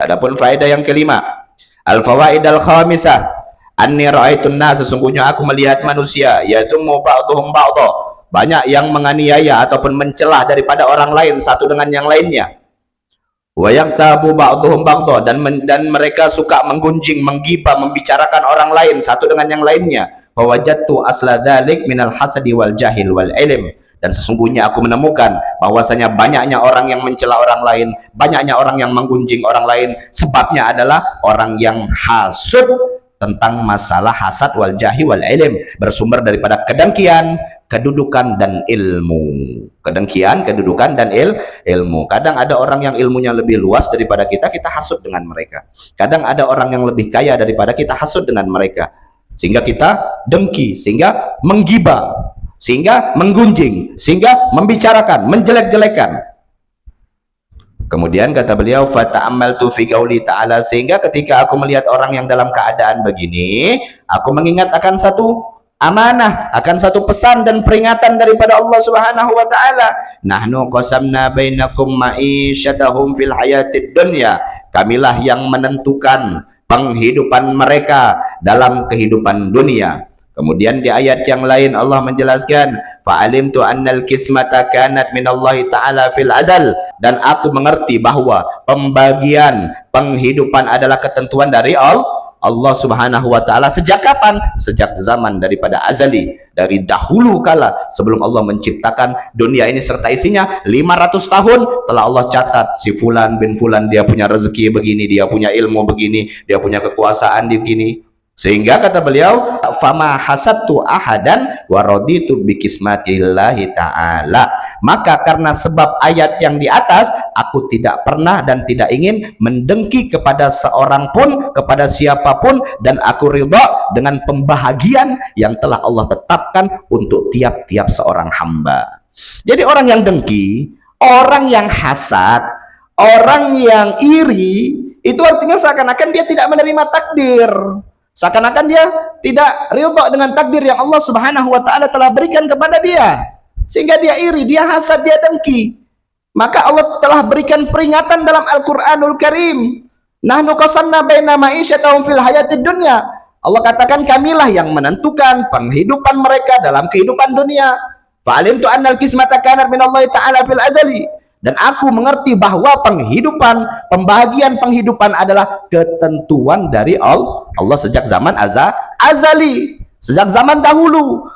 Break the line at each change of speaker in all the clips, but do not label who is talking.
Adapun faedah yang kelima, al-fawaid al-khamisah, anni ra'aitun nas, sesungguhnya aku melihat manusia, yaitu ba'dhum ba'dha, banyak yang menganiaya ataupun mencelah daripada orang lain satu dengan yang lainnya. Wa yaktabu ba'dhum ba'dha, dan mereka suka menggunjing, menggibah, membicarakan orang lain satu dengan yang lainnya. Fa wajadtu asla dzalik minal hasadi wal jahil wal ilm, dan sesungguhnya aku menemukan bahwasanya banyaknya orang yang mencela orang lain, banyaknya orang yang menggunjing orang lain, sebabnya adalah orang yang hasud tentang masalah hasad wal jahi wal ilm, bersumber daripada kedengkian, kedudukan dan ilmu. Kedengkian, kedudukan dan ilmu. Kadang ada orang yang ilmunya lebih luas daripada kita, kita hasud dengan mereka. Kadang ada orang yang lebih kaya daripada kita, hasud dengan mereka, sehingga kita dengki, sehingga menggibah, sehingga menggunjing, sehingga membicarakan, menjelek-jelekan. Kemudian kata beliau, fata'ammaltu fi qauli ta'ala, sehingga ketika aku melihat orang yang dalam keadaan begini, aku mengingat akan satu amanah, akan satu pesan dan peringatan daripada Allah Subhanahu wa taala. Nahnu qasamna bainakum ma'isyatahum fil hayatid dunya, kamilah yang menentukan penghidupan mereka dalam kehidupan dunia. Kemudian di ayat yang lain Allah menjelaskan, fa'alimtu annal kismata kanat minallahi ta'ala fil azal, dan aku mengerti bahwa pembagian penghidupan adalah ketentuan dari Allah Subhanahu wa taala. Sejak kapan? Sejak zaman daripada azali, dari dahulu kala sebelum Allah menciptakan dunia ini serta isinya. 500 tahun telah Allah catat, si fulan bin fulan dia punya rezeki begini, dia punya ilmu begini, dia punya kekuasaan di begini. Sehingga kata beliau, fama hasabtu ahadan wa raditu bi kismatillahi ta'ala, maka karena sebab ayat yang di atas, aku tidak pernah dan tidak ingin mendengki kepada seorang pun, kepada siapapun, dan aku ridha dengan pembahagian yang telah Allah tetapkan untuk tiap-tiap seorang hamba. Jadi orang yang dengki, orang yang hasad, orang yang iri, itu artinya seakan-akan dia tidak menerima takdir, seakan-akan dia tidak ridha dengan takdir yang Allah Subhanahu wa taala telah berikan kepada dia, sehingga dia iri, dia hasad, dia dengki. Maka Allah telah berikan peringatan dalam Al-Qur'anul Karim, nahnu qasamna baina ma'isyatahum fil hayatid dunya. Allah katakan, kamilah yang menentukan penghidupan mereka dalam kehidupan dunia. Fa'alimtu annal kismata kanat minallahi ta'ala fil azali, dan aku mengerti bahwa penghidupan, pembahagian penghidupan adalah ketentuan dari Allah sejak zaman azali, sejak zaman dahulu,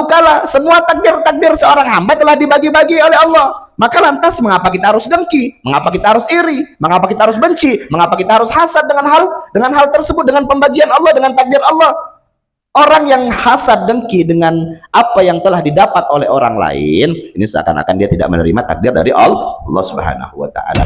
kala. Semua takdir-takdir seorang hamba telah dibagi-bagi oleh Allah. Maka lantas mengapa kita harus dengki? Mengapa kita harus iri? Mengapa kita harus benci? Mengapa kita harus hasad dengan hal tersebut, dengan pembagian Allah, dengan takdir Allah? Orang yang hasad dengki dengan apa yang telah didapat oleh orang lain, ini seakan-akan dia tidak menerima takdir dari Allah Subhanahu wa taala.